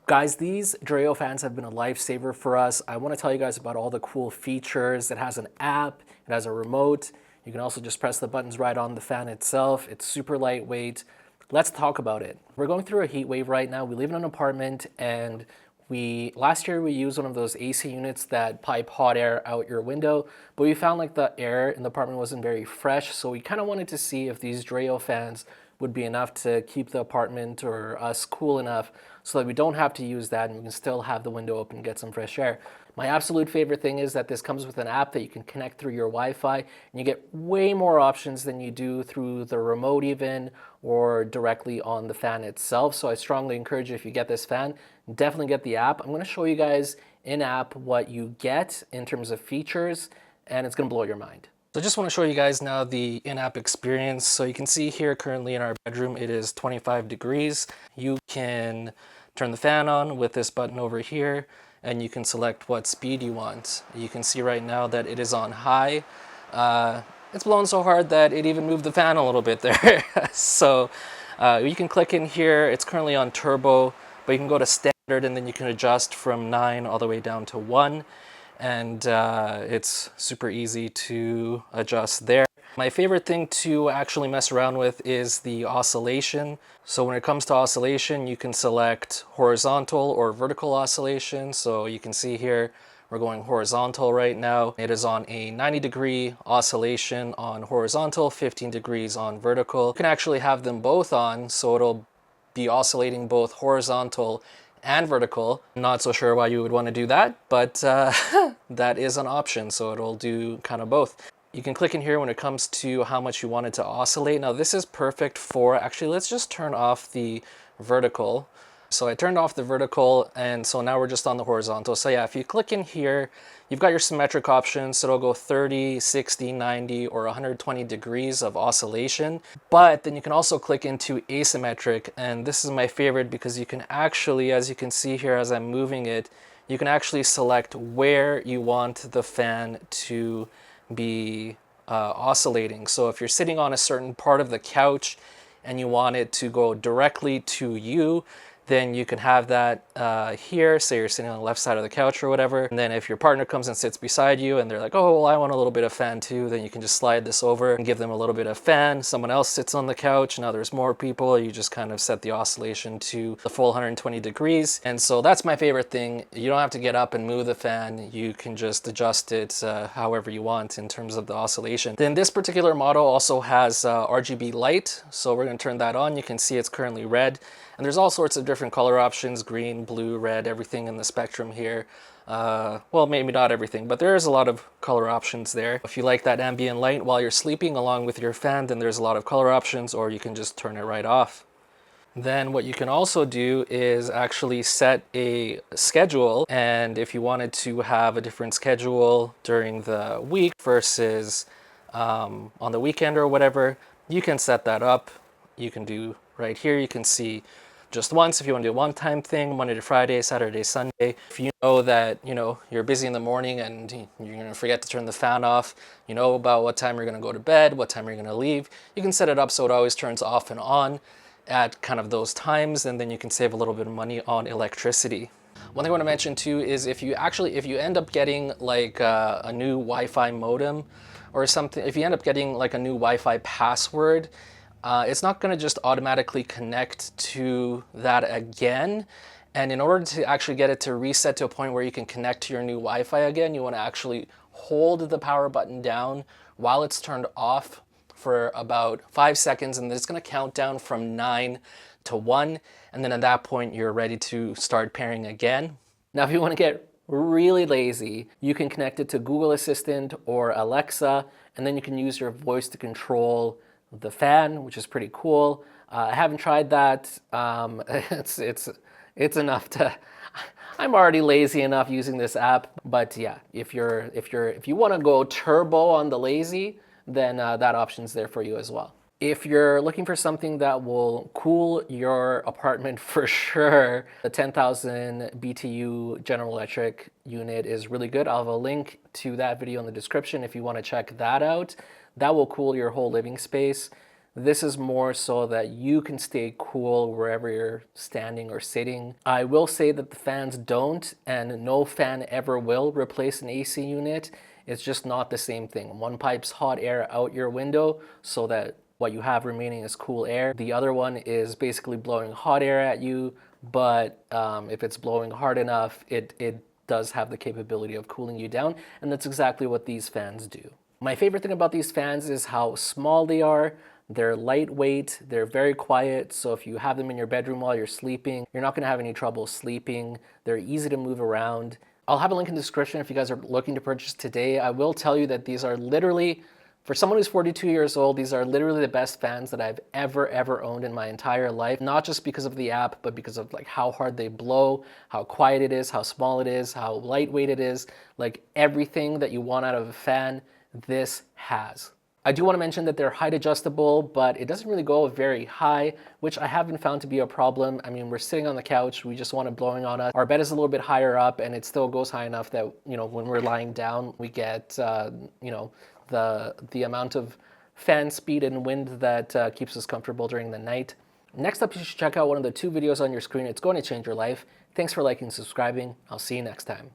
Guys, these Dreo fans have been a lifesaver for us. I want to tell you guys about all the cool features. It has an app, it has a remote. You can also just press the buttons right on the fan itself. It's super lightweight. Let's talk about it. We're going through a heat wave right now. We live in an apartment, and last year we used one of those AC units that pipe hot air out your window, but we found like the air in the apartment wasn't very fresh, so we kind of wanted to see if these Dreo fans would be enough to keep the apartment or us cool enough so that we don't have to use that and we can still have the window open and get some fresh air. My absolute favorite thing is that this comes with an app that you can connect through your Wi-Fi, and you get way more options than you do through the remote even or directly on the fan itself. So I strongly encourage you, if you get this fan, definitely get the app. I'm going to show you guys in app what you get in terms of features, and it's going to blow your mind. So I just want to show you guys now the in-app experience. So you can see here currently in our bedroom it is 25 degrees. You can turn the fan on with this button over here, and you can select what speed you want. You can see right now that it is on high. It's blowing so hard that it even moved the fan a little bit there. So you can click in here. It's currently on turbo, but you can go to standard and then you can adjust from 9 all the way down to 1. And it's super easy to adjust there. My favorite thing to actually mess around with is the oscillation. So when it comes to oscillation, you can select horizontal or vertical oscillation. So you can see here, we're going horizontal right now. It is on a 90-degree oscillation on horizontal, 15 degrees on vertical. You can actually have them both on, so it'll be oscillating both horizontal and vertical. Not so sure why you would want to do that, but that is an option, so it'll do kind of both. You can click in here when it comes to how much you want it to oscillate. Now this is perfect for, actually let's just turn off the vertical. So I turned off the vertical, and so now we're just on the horizontal. So yeah, if you click in here, you've got your symmetric options. So it'll go 30, 60, 90, or 120 degrees of oscillation. But then you can also click into asymmetric, and this is my favorite because you can actually, as you can see here as I'm moving it, you can actually select where you want the fan to be oscillating. So if you're sitting on a certain part of the couch and you want it to go directly to you, then you can have that here. Say you're sitting on the left side of the couch or whatever. And then if your partner comes and sits beside you and they're like, oh, well, I want a little bit of fan too, then you can just slide this over and give them a little bit of fan. Someone else sits on the couch. Now there's more people. You just kind of set the oscillation to the full 120 degrees. And so that's my favorite thing. You don't have to get up and move the fan. You can just adjust it however you want in terms of the oscillation. Then this particular model also has RGB light. So we're going to turn that on. You can see it's currently red. And there's all sorts of different color options, green, blue, red, everything in the spectrum here. Well, maybe not everything, but there is a lot of color options there. If you like that ambient light while you're sleeping along with your fan, then there's a lot of color options, or you can just turn it right off. Then what you can also do is actually set a schedule, and if you wanted to have a different schedule during the week versus on the weekend or whatever, you can set that up. You can do right here, you can see just once if you want to do a one-time thing, Monday to Friday, Saturday, Sunday. If you know that, you're busy in the morning and you're going to forget to turn the fan off, you know about what time you're going to go to bed, what time you're going to leave, you can set it up so it always turns off and on at kind of those times, and then you can save a little bit of money on electricity. One thing I want to mention too is if you end up getting like a new Wi-Fi modem or something, if you end up getting like a new Wi-Fi password, it's not going to just automatically connect to that again. And in order to actually get it to reset to a point where you can connect to your new Wi-Fi again, you want to actually hold the power button down while it's turned off for about 5 seconds, and then it's going to count down from 9 to 1. And then at that point, you're ready to start pairing again. Now, if you want to get really lazy, you can connect it to Google Assistant or Alexa, and then you can use your voice to control the fan, which is pretty cool. I haven't tried that. It's enough to. I'm already lazy enough using this app, but yeah, if you want to go turbo on the lazy, then that option's there for you as well. If you're looking for something that will cool your apartment for sure, the 10,000 BTU General Electric unit is really good. I'll have a link to that video in the description if you want to check that out. That will cool your whole living space. This is more so that you can stay cool wherever you're standing or sitting. I will say that the fans don't, and no fan ever will replace an AC unit. It's just not the same thing. One pipes hot air out your window so that what you have remaining is cool air. The other one is basically blowing hot air at you, but if it's blowing hard enough, it does have the capability of cooling you down, and that's exactly what these fans do. My favorite thing about these fans is how small they are. They're lightweight, they're very quiet, so if you have them in your bedroom while you're sleeping, you're not gonna have any trouble sleeping. They're easy to move around. I'll have a link in the description if you guys are looking to purchase today. I will tell you that these are literally, for someone who's 42 years old, these are literally the best fans that I've ever owned in my entire life. Not just because of the app, but because of like how hard they blow, how quiet it is, how small it is, how lightweight it is. Like everything that you want out of a fan, this has. I do want to mention that they're height adjustable, but it doesn't really go very high, which I haven't found to be a problem. I mean, we're sitting on the couch, we just want it blowing on us. Our bed is a little bit higher up and it still goes high enough that, you know, when we're lying down, we get, you know, the amount of fan speed and wind that keeps us comfortable during the night. Next up, you should check out one of the 2 videos on your screen. It's going to change your life. Thanks for liking and subscribing. I'll see you next time.